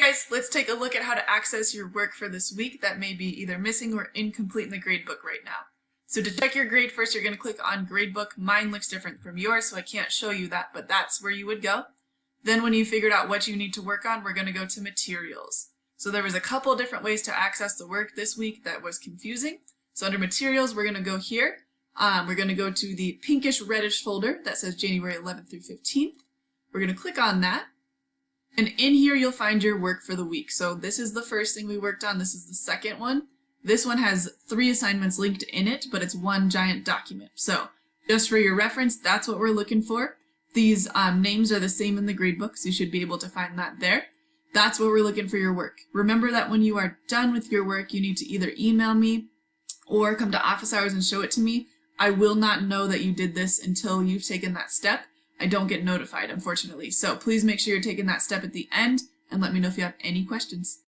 Guys, let's take a look at how to access your work for this week that may be either missing or incomplete in the gradebook right now. So to check your grade first, you're going to click on gradebook. Mine looks different from yours, so I can't show you that, but that's where you would go. Then when you figured out what you need to work on, we're going to go to materials. So there was a couple different ways to access the work this week that was confusing. So under materials, we're going to go here. We're going to go to the pinkish reddish folder that says January 11th through 15th. We're going to click on that. And in here, you'll find your work for the week. So this is the first thing we worked on. This is the second one. This one has 3 assignments linked in it, but it's one giant document. So just for your reference, that's what we're looking for. These names are the same in the gradebook, so you should be able to find that there. That's what we're looking for your work. Remember that when you are done with your work, you need to either email me or come to office hours and show it to me. I will not know that you did this until you've taken that step. I don't get notified, unfortunately. So please make sure you're taking that step at the end and let me know if you have any questions.